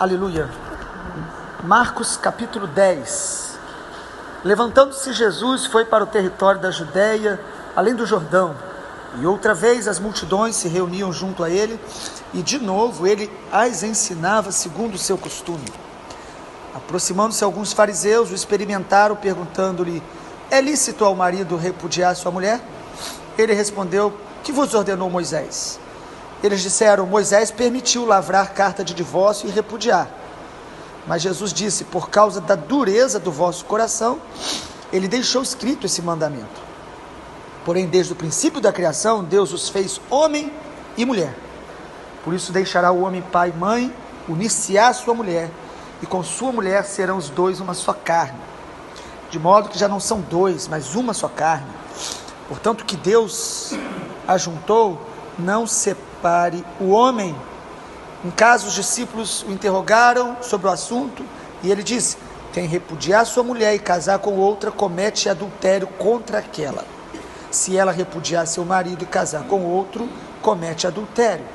Aleluia. Marcos capítulo 10. Levantando-se Jesus, foi para o território da Judéia, além do Jordão, e outra vez as multidões se reuniam junto a ele, e de novo ele as ensinava segundo o seu costume. Aproximando-se alguns fariseus, o experimentaram, perguntando-lhe: é lícito ao marido repudiar sua mulher? Ele respondeu: que vos ordenou Moisés? Eles disseram: Moisés permitiu lavrar carta de divórcio e repudiar. Mas Jesus disse: por causa da dureza do vosso coração, ele deixou escrito esse mandamento. Porém, desde o princípio da criação, Deus os fez homem e mulher. Por isso deixará o homem pai e mãe, unir-se-á à sua mulher, e com sua mulher serão os dois uma só carne. De modo que já não são dois, mas uma só carne. Portanto, que Deus ajuntou, não separe o homem. Em casa, os discípulos o interrogaram sobre o assunto, e ele disse: quem repudiar sua mulher e casar com outra, comete adultério contra aquela. Se ela repudiar seu marido e casar com outro, comete adultério.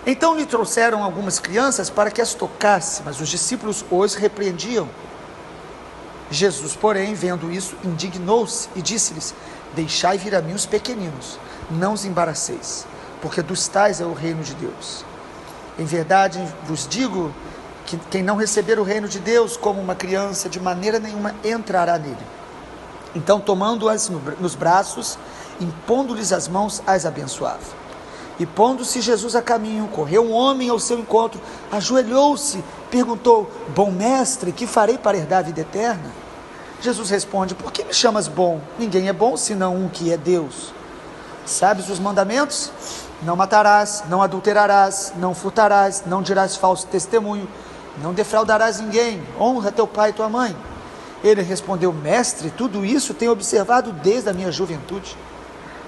Então lhe trouxeram algumas crianças para que as tocasse, mas os discípulos os repreendiam. Jesus, porém, vendo isso, indignou-se e disse-lhes: deixai vir a mim os pequeninos, não os embaraceis, porque dos tais é o reino de Deus. Em verdade vos digo que quem não receber o reino de Deus como uma criança, de maneira nenhuma entrará nele. Então, tomando-as nos braços, impondo-lhes as mãos, as abençoava. E pondo-se Jesus a caminho, correu um homem ao seu encontro, ajoelhou-se, perguntou: bom mestre, que farei para herdar a vida eterna? Jesus responde: por que me chamas bom? Ninguém é bom senão um que é Deus. Sabes os mandamentos? Não matarás, não adulterarás, não furtarás, não dirás falso testemunho, não defraudarás ninguém, honra teu pai e tua mãe. Ele respondeu: mestre, tudo isso tenho observado desde a minha juventude.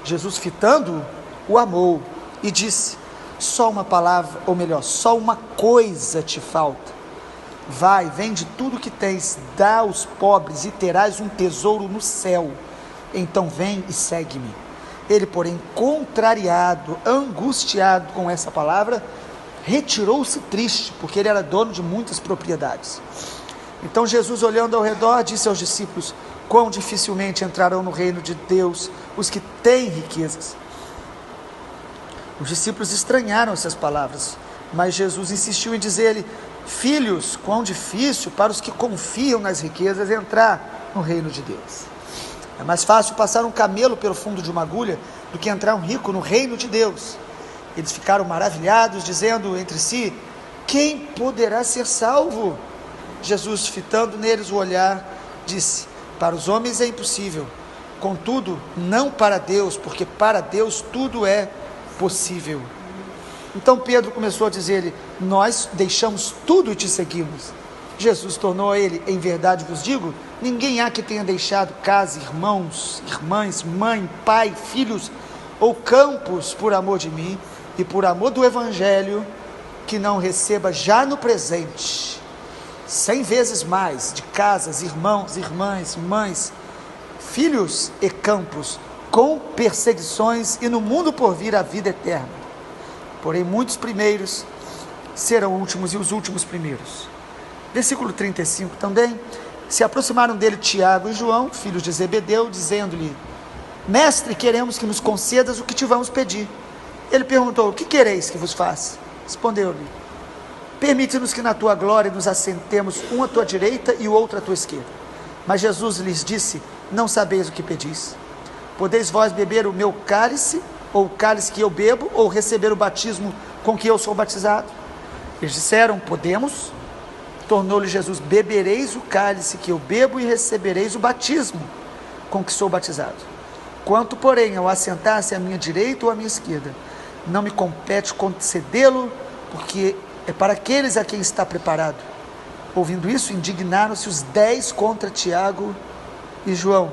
Jesus, fitando-o, o amou e disse: só uma palavra, ou melhor, só uma coisa te falta. Vai, vende tudo que tens, dá aos pobres e terás um tesouro no céu. Então vem e segue-me. Ele, porém, contrariado, angustiado com essa palavra, retirou-se triste, porque ele era dono de muitas propriedades. Então Jesus, olhando ao redor, disse aos discípulos: quão dificilmente entrarão no reino de Deus os que têm riquezas. Os discípulos estranharam essas palavras, mas Jesus insistiu em dizer-lhe: filhos, quão difícil para os que confiam nas riquezas entrar no reino de Deus. É mais fácil passar um camelo pelo fundo de uma agulha do que entrar um rico no reino de Deus. Eles ficaram maravilhados, dizendo entre si: quem poderá ser salvo? Jesus, fitando neles o olhar, disse: para os homens é impossível, contudo, não para Deus, porque para Deus tudo é possível. Então Pedro começou a dizer-lhe: nós deixamos tudo e te seguimos. Jesus tornou a ele: em verdade vos digo, ninguém há que tenha deixado casa, irmãos, irmãs, mãe, pai, filhos ou campos por amor de mim e por amor do evangelho, que não receba já no presente 100 vezes mais de casas, irmãos, irmãs, mães, filhos e campos, com perseguições, e no mundo por vir a vida eterna. Porém muitos primeiros serão últimos e os últimos primeiros. Versículo 35 também. Se aproximaram dele Tiago e João, filhos de Zebedeu, dizendo-lhe: mestre, queremos que nos concedas o que te vamos pedir. Ele perguntou: o que quereis que vos faça? Respondeu-lhe: permite-nos que na tua glória nos assentemos, um à tua direita e o outro à tua esquerda. Mas Jesus lhes disse: não sabeis o que pedis. Podeis vós beber o meu cálice, ou o cálice que eu bebo, ou receber o batismo com que eu sou batizado? Eles disseram: podemos. Tornou-lhe Jesus: bebereis o cálice que eu bebo e recebereis o batismo com que sou batizado. Quanto, porém, ao assentar-se à minha direita ou à minha esquerda, não me compete concedê-lo, porque é para aqueles a quem está preparado. Ouvindo isso, indignaram-se os 10 contra Tiago e João.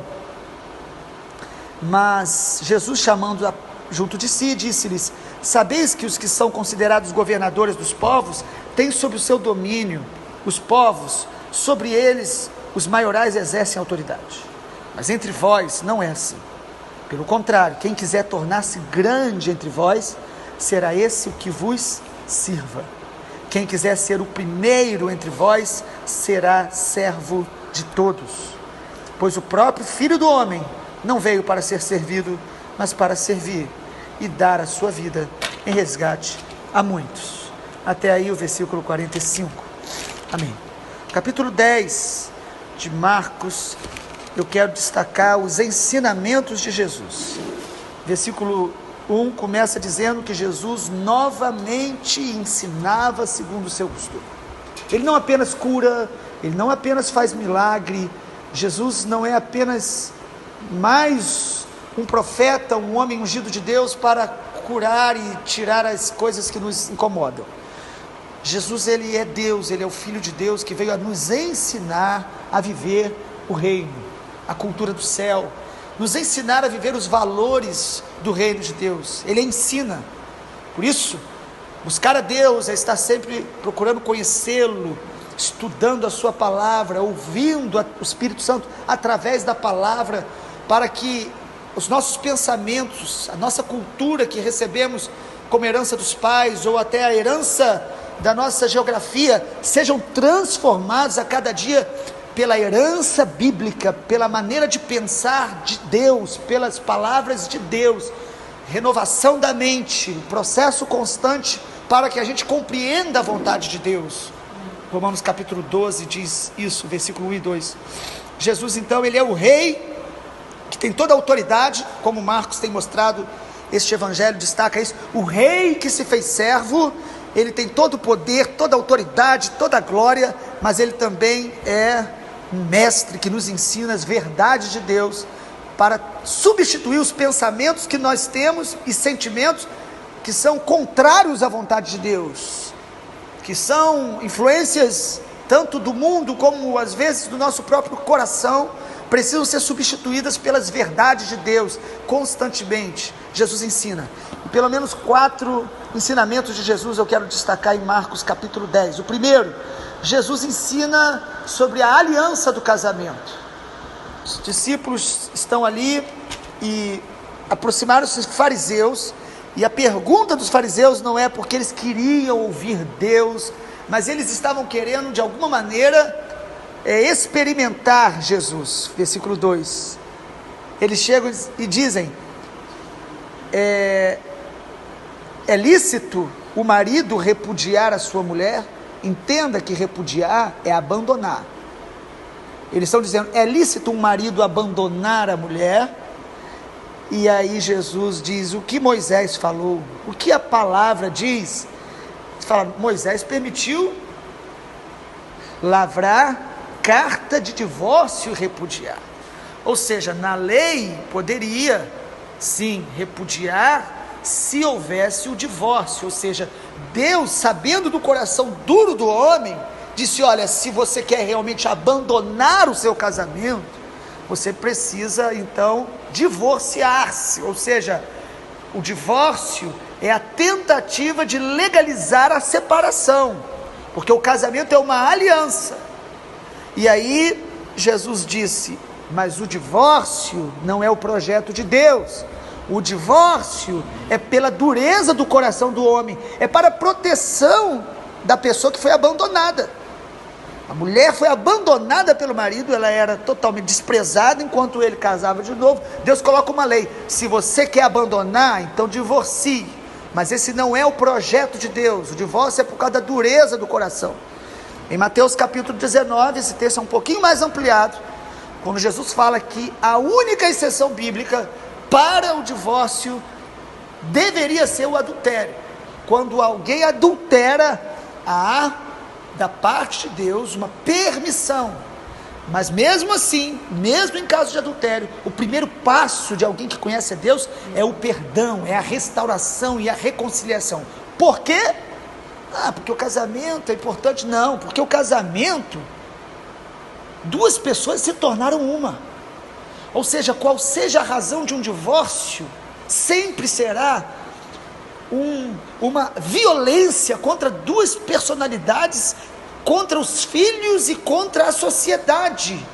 Mas Jesus, chamando-a junto de si, disse-lhes: sabeis que os que são considerados governadores dos povos têm sob o seu domínio os povos, sobre eles os maiorais exercem autoridade. Mas entre vós não é assim. Pelo contrário, quem quiser tornar-se grande entre vós, será esse o que vos sirva. Quem quiser ser o primeiro entre vós, será servo de todos. Pois o próprio Filho do Homem não veio para ser servido, mas para servir e dar a sua vida em resgate a muitos. Até aí o versículo 45. Amém. Capítulo 10 de Marcos, eu quero destacar os ensinamentos de Jesus. Versículo 1 começa dizendo que Jesus novamente ensinava segundo o seu costume. Ele não apenas cura, ele não apenas faz milagre. Jesus não é apenas mais um profeta, um homem ungido de Deus para curar e tirar as coisas que nos incomodam. Jesus, ele é Deus, ele é o Filho de Deus que veio a nos ensinar a viver o reino, a cultura do céu, nos ensinar a viver os valores do reino de Deus. Ele ensina. Por isso, buscar a Deus é estar sempre procurando conhecê-lo, estudando a sua palavra, ouvindo o Espírito Santo através da palavra, para que os nossos pensamentos, a nossa cultura que recebemos como herança dos pais, ou até a herança da nossa geografia, sejam transformados a cada dia pela herança bíblica, pela maneira de pensar de Deus, pelas palavras de Deus, renovação da mente, processo constante para que a gente compreenda a vontade de Deus. Romanos capítulo 12 diz isso, versículo 1 e 2. Jesus então, ele é o rei que tem toda a autoridade, como Marcos tem mostrado, este evangelho destaca isso, o rei que se fez servo, ele tem todo o poder, toda a autoridade, toda a glória, mas ele também é um mestre que nos ensina as verdades de Deus, para substituir os pensamentos que nós temos e sentimentos que são contrários à vontade de Deus, que são influências tanto do mundo como às vezes do nosso próprio coração, precisam ser substituídas pelas verdades de Deus constantemente. Jesus ensina. Pelo menos 4 ensinamentos de Jesus eu quero destacar em Marcos capítulo 10. O primeiro, Jesus ensina sobre a aliança do casamento. Os discípulos estão ali e aproximaram-se os fariseus, e a pergunta dos fariseus não é porque eles queriam ouvir Deus, mas eles estavam querendo de alguma maneira experimentar Jesus. Versículo 2, eles chegam e dizem: é lícito o marido repudiar a sua mulher? Entenda que repudiar é abandonar. Eles estão dizendo, é lícito um marido abandonar a mulher? E aí Jesus diz, o que Moisés falou, o que a palavra diz? Fala, Moisés permitiu lavrar carta de divórcio e repudiar. Ou seja, na lei poderia sim repudiar se houvesse o divórcio. Ou seja, Deus, sabendo do coração duro do homem, disse, olha, se você quer realmente abandonar o seu casamento, você precisa então divorciar-se. Ou seja, o divórcio é a tentativa de legalizar a separação, porque o casamento é uma aliança. E aí Jesus disse, mas o divórcio não é o projeto de Deus. O divórcio é pela dureza do coração do homem, é para a proteção da pessoa que foi abandonada. A mulher foi abandonada pelo marido, ela era totalmente desprezada enquanto ele casava de novo. Deus coloca uma lei, se você quer abandonar, então divorcie. Mas esse não é o projeto de Deus, o divórcio é por causa da dureza do coração. Em Mateus capítulo 19, esse texto é um pouquinho mais ampliado, quando Jesus fala que a única exceção bíblica para o divórcio deveria ser o adultério. Quando alguém adultera, há da parte de Deus uma permissão, mas mesmo assim, mesmo em caso de adultério, o primeiro passo de alguém que conhece a Deus é o perdão, é a restauração e a reconciliação. Por quê? Porque o casamento é importante? Não, porque o casamento, duas pessoas se tornaram uma. Ou seja, qual seja a razão de um divórcio, sempre será uma violência contra duas personalidades, contra os filhos e contra a sociedade,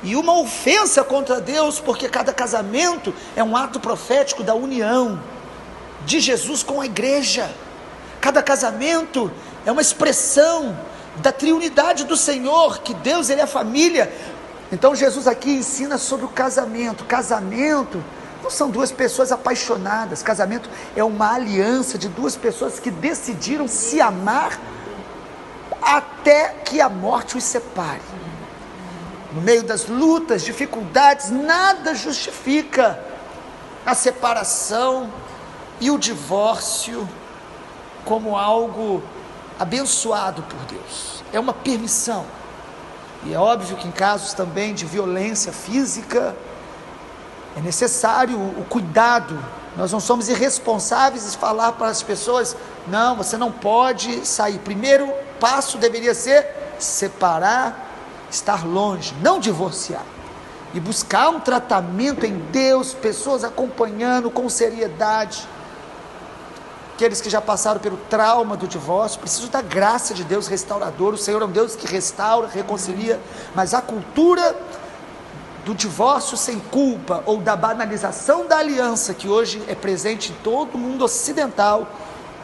e uma ofensa contra Deus, porque cada casamento é um ato profético da união de Jesus com a igreja. Cada casamento é uma expressão da triunidade do Senhor, que Deus, Ele é a família. Então Jesus aqui ensina sobre o casamento. Casamento não são duas pessoas apaixonadas, casamento é uma aliança de duas pessoas que decidiram se amar até que a morte os separe. No meio das lutas, dificuldades, nada justifica a separação e o divórcio como algo abençoado por Deus. É uma permissão. E é óbvio que em casos também de violência física, é necessário o cuidado. Nós não somos irresponsáveis de falar para as pessoas, não, você não pode sair. Primeiro passo deveria ser separar, estar longe, não divorciar. E buscar um tratamento em Deus, pessoas acompanhando com seriedade. Aqueles que já passaram pelo trauma do divórcio, precisam da graça de Deus restaurador. O Senhor é um Deus que restaura, reconcilia, mas a cultura do divórcio sem culpa, ou da banalização da aliança, que hoje é presente em todo o mundo ocidental,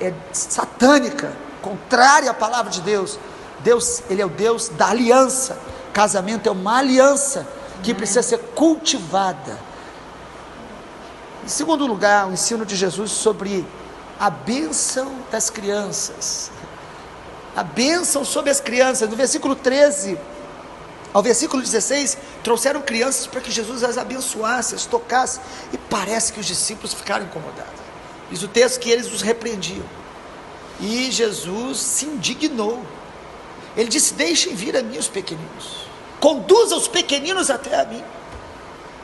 é satânica, contrária à palavra de Deus. Deus, Ele é o Deus da aliança. Casamento é uma aliança que precisa ser cultivada. Em segundo lugar, o ensino de Jesus sobre a bênção das crianças. A bênção sobre as crianças. No versículo 13 ao versículo 16, trouxeram crianças para que Jesus as abençoasse, as tocasse, e parece que os discípulos ficaram incomodados. Diz o texto que eles os repreendiam, e Jesus se indignou. Ele disse: deixem vir a mim os pequeninos, conduzam os pequeninos até a mim,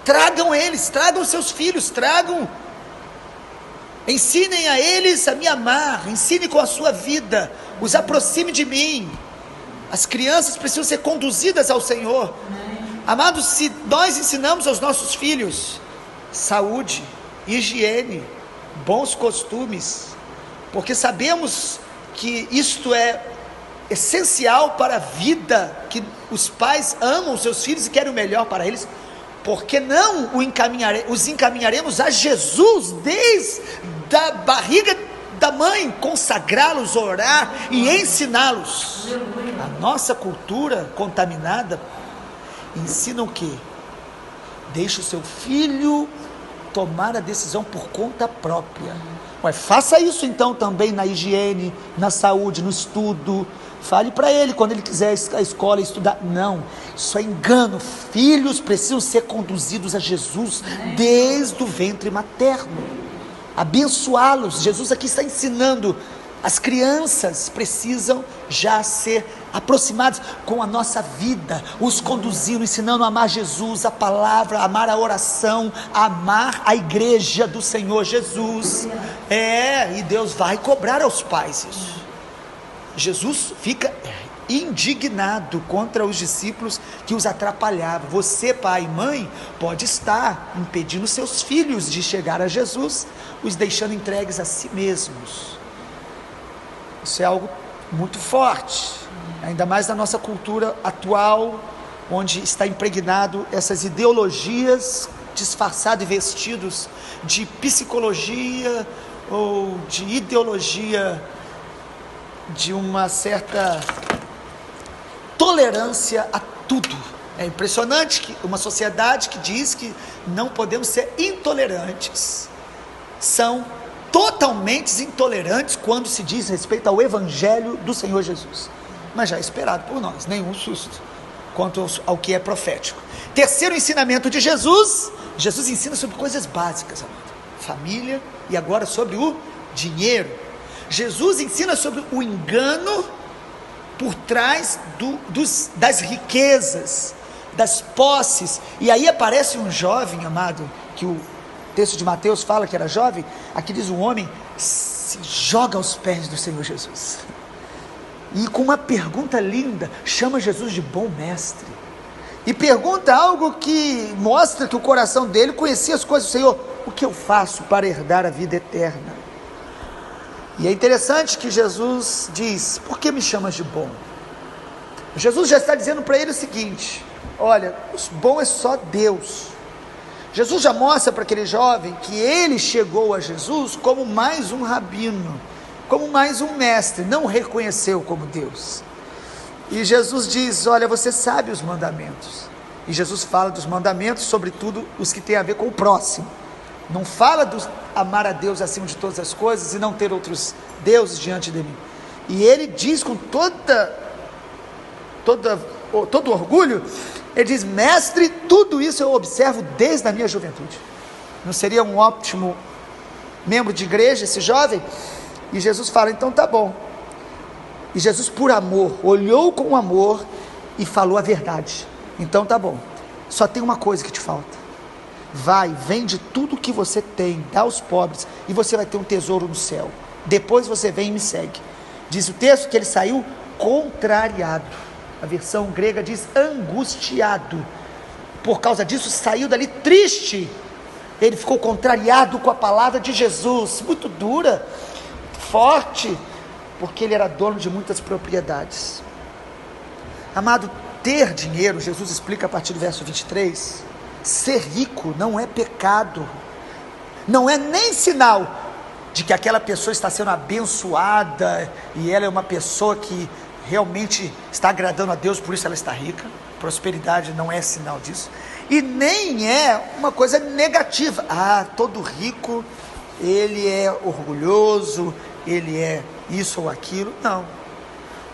tragam eles, tragam seus filhos, tragam, ensinem a eles a me amar, ensinem com a sua vida, os aproxime de mim. As crianças precisam ser conduzidas ao Senhor. Amados, se nós ensinamos aos nossos filhos saúde, higiene, bons costumes, porque sabemos que isto é essencial para a vida, que os pais amam seus filhos e querem o melhor para eles, porque não os encaminharemos a Jesus desde a barriga da mãe, consagrá-los, orar e ensiná-los. A nossa cultura contaminada ensina o quê? Deixa o seu filho tomar a decisão por conta própria. Ué, faça isso então também na higiene, na saúde, no estudo. Fale para ele quando ele quiser a escola estudar. Não, isso é engano. Filhos precisam ser conduzidos a Jesus desde o ventre materno, abençoá-los. Jesus aqui está ensinando. As crianças precisam já ser aproximadas com a nossa vida, os conduzindo, ensinando a amar Jesus, a palavra, a amar a oração, a amar a igreja do Senhor Jesus. E Deus vai cobrar aos pais isso. Jesus fica indignado contra os discípulos que os atrapalhavam. Você, pai e mãe, pode estar impedindo seus filhos de chegar a Jesus, os deixando entregues a si mesmos. Isso é algo muito forte, ainda mais na nossa cultura atual, onde está impregnado essas ideologias disfarçadas e vestidos de psicologia ou de ideologia de uma certa tolerância a tudo. É impressionante que uma sociedade que diz que não podemos ser intolerantes, são totalmente intolerantes quando se diz respeito ao Evangelho do Senhor Jesus. Mas já é esperado por nós, nenhum susto quanto ao que é profético. Terceiro ensinamento de Jesus. Jesus ensina sobre coisas básicas, amado. Família, e agora sobre o dinheiro. Jesus ensina sobre o engano por trás das riquezas, das posses. E aí aparece um jovem, amado, que o texto de Mateus fala que era jovem. Aqui diz: um homem se joga aos pés do Senhor Jesus, e com uma pergunta linda, chama Jesus de bom mestre, e pergunta algo que mostra que o coração dele conhecia as coisas do Senhor: o que eu faço para herdar a vida eterna? E é interessante que Jesus diz: por que me chamas de bom? Jesus já está dizendo para ele o seguinte: olha, o bom é só Deus. Jesus já mostra para aquele jovem que ele chegou a Jesus como mais um rabino, como mais um mestre, não o reconheceu como Deus. E Jesus diz: olha, você sabe os mandamentos. E Jesus fala dos mandamentos, sobretudo os que têm a ver com o próximo. Não fala do amar a Deus acima de todas as coisas e não ter outros deuses diante de mim. E ele diz com todo orgulho, ele diz: mestre, tudo isso eu observo desde a minha juventude. Não seria um ótimo membro de igreja esse jovem? E Jesus fala: então tá bom. E Jesus, por amor, olhou com amor e falou a verdade. Então tá bom, só tem uma coisa que te falta. Vai, vende tudo que você tem, dá aos pobres, e você vai ter um tesouro no céu. Depois você vem e me segue. Diz o texto que ele saiu contrariado. A versão grega diz angustiado. Por causa disso saiu dali triste. Ele ficou contrariado com a palavra de Jesus, muito dura, forte, porque ele era dono de muitas propriedades. Amado, ter dinheiro, Jesus explica a partir do verso 23, ser rico não é pecado, não é nem sinal de que aquela pessoa está sendo abençoada e ela é uma pessoa que realmente está agradando a Deus, por isso ela está rica. Prosperidade não é sinal disso, e nem é uma coisa negativa. Todo rico, ele é orgulhoso, ele é isso ou aquilo. Não.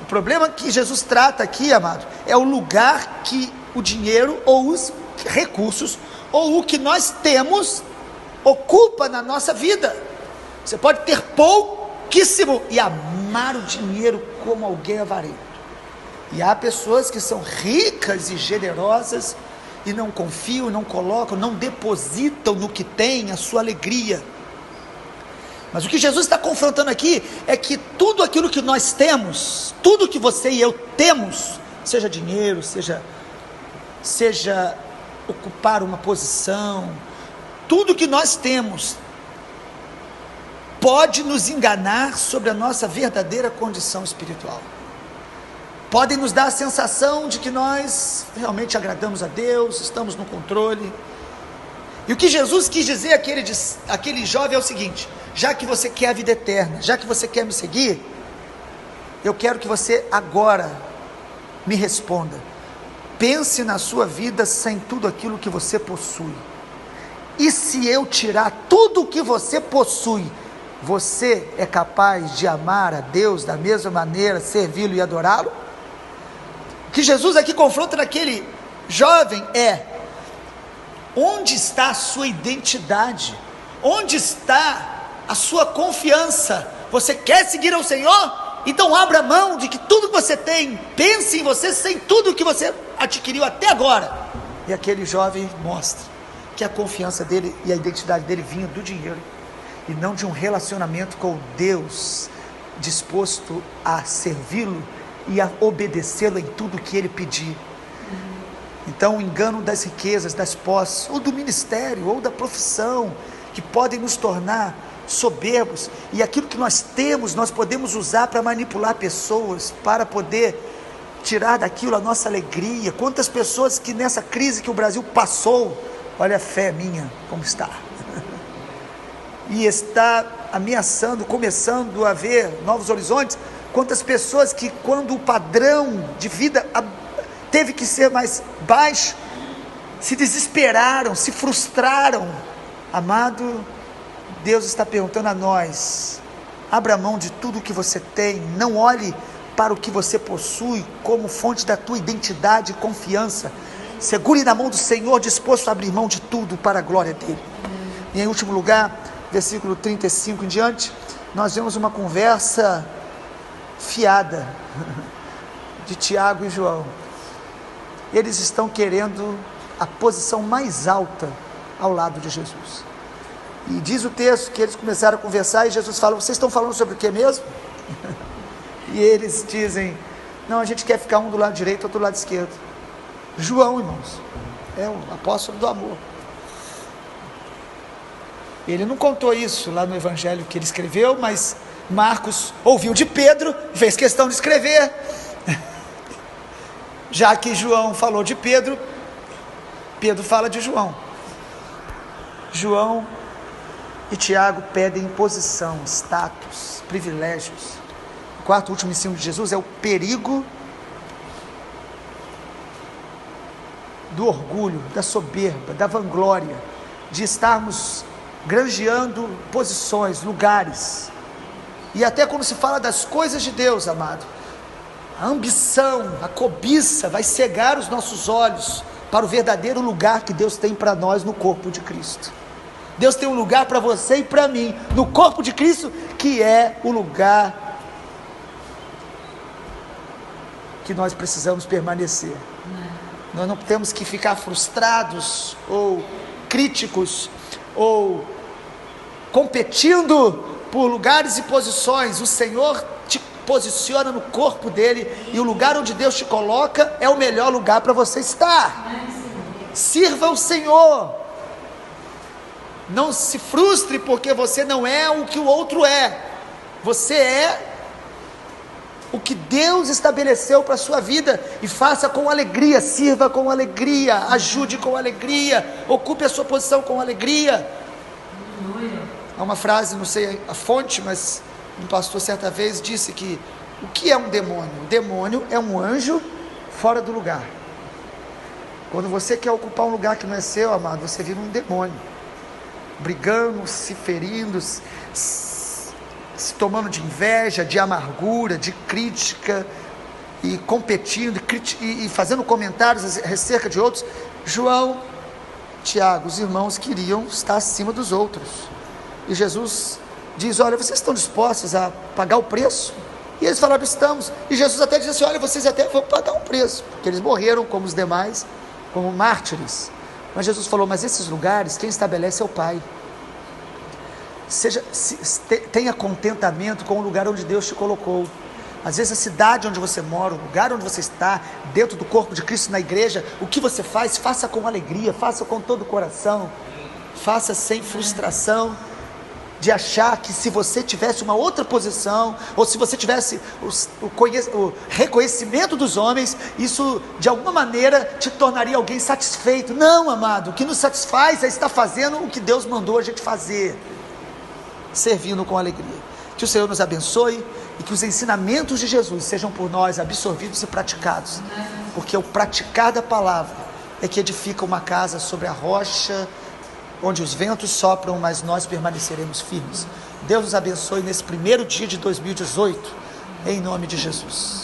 O problema que Jesus trata aqui, amado, é o lugar que o dinheiro ou os recursos ou o que nós temos ocupa na nossa vida. Você pode ter pouquíssimo e amar o dinheiro como alguém avarento. E há pessoas que são ricas e generosas e não confiam, não colocam, não depositam no que tem a sua alegria. Mas o que Jesus está confrontando aqui é que tudo aquilo que nós temos, tudo que você e eu temos, seja dinheiro, seja ocupar uma posição, tudo que nós temos pode nos enganar sobre a nossa verdadeira condição espiritual. Podem nos dar a sensação de que nós realmente agradamos a Deus, estamos no controle. E o que Jesus quis dizer àquele jovem é o seguinte: já que você quer a vida eterna, já que você quer me seguir, eu quero que você agora me responda. Pense na sua vida sem tudo aquilo que você possui. E se eu tirar tudo o que você possui, você é capaz de amar a Deus da mesma maneira, servi-lo e adorá-lo? O que Jesus aqui confronta naquele jovem é: onde está a sua identidade? Onde está a sua confiança? Você quer seguir ao Senhor? Então abra mão de que tudo que você tem, pense em você sem tudo que você adquiriu até agora. E aquele jovem mostra que a confiança dele e a identidade dele vinha do dinheiro e não de um relacionamento com Deus, disposto a servi-lo e a obedecê-lo em tudo que ele pedir. Então o engano das riquezas, das posses, ou do ministério, ou da profissão, que podem nos tornar soberbos, e aquilo que nós temos, nós podemos usar para manipular pessoas, para poder tirar daquilo a nossa alegria. Quantas pessoas que nessa crise que o Brasil passou, olha a fé minha como está, e está ameaçando, começando a ver novos horizontes. Quantas pessoas que, quando o padrão de vida teve que ser mais baixo, se desesperaram, se frustraram. Amado, Deus está perguntando a nós: abra mão de tudo que você tem, não olhe para o que você possui como fonte da tua identidade e confiança. Segure na mão do Senhor, disposto a abrir mão de tudo para a glória dele. E em último lugar, versículo 35 em diante, nós vemos uma conversa fiada de Tiago e João. Eles estão querendo a posição mais alta ao lado de Jesus. E diz o texto que eles começaram a conversar e Jesus fala: vocês estão falando sobre o que mesmo? E eles dizem: não, a gente quer ficar um do lado direito, outro do lado esquerdo. João, irmãos, é o apóstolo do amor. Ele não contou isso lá no evangelho que ele escreveu, mas Marcos ouviu de Pedro, fez questão de escrever. Já que João falou de Pedro, Pedro fala de João. João e Tiago pedem posição, status, privilégios. O quarto e último ensino de Jesus é o perigo do orgulho, da soberba, da vanglória, de estarmos granjeando posições, lugares. E até quando se fala das coisas de Deus, amado, a ambição, a cobiça vai cegar os nossos olhos para o verdadeiro lugar que Deus tem para nós no corpo de Cristo. Deus tem um lugar para você e para mim, no corpo de Cristo, que é o lugar que nós precisamos permanecer. Nós não temos que ficar frustrados, ou críticos, ou competindo por lugares e posições. O Senhor te posiciona no corpo dele, e o lugar onde Deus te coloca é o melhor lugar para você estar. Sirva o Senhor. Não se frustre porque você não é o que o outro é. Você é o que Deus estabeleceu para a sua vida, e faça com alegria, sirva com alegria, ajude com alegria, ocupe a sua posição com alegria. Há uma frase, não sei a fonte, mas um pastor certa vez disse que o que é um demônio? O demônio é um anjo fora do lugar. Quando você quer ocupar um lugar que não é seu, amado, você vira um demônio, brigando, se ferindo, se tomando de inveja, de amargura, de crítica, e competindo, e fazendo comentários acerca de outros. João, Tiago, os irmãos queriam estar acima dos outros, e Jesus diz: olha, vocês estão dispostos a pagar o preço? E eles falaram: estamos. E Jesus até diz assim: olha, vocês até vão pagar um preço, porque eles morreram como os demais, como mártires. Mas Jesus falou: mas esses lugares, quem estabelece é o Pai. Tenha contentamento com o lugar onde Deus te colocou. Às vezes a cidade onde você mora, o lugar onde você está, dentro do corpo de Cristo, na igreja, o que você faz, faça com alegria, faça com todo o coração, faça sem frustração de achar que se você tivesse uma outra posição, ou se você tivesse o reconhecimento dos homens, isso de alguma maneira te tornaria alguém satisfeito. Não, amado, o que nos satisfaz é estar fazendo o que Deus mandou a gente fazer, servindo com alegria. Que o Senhor nos abençoe, e que os ensinamentos de Jesus sejam por nós absorvidos e praticados, porque o praticar da palavra é que edifica uma casa sobre a rocha, onde os ventos sopram, mas nós permaneceremos firmes. Deus nos abençoe nesse primeiro dia de 2018, em nome de Jesus.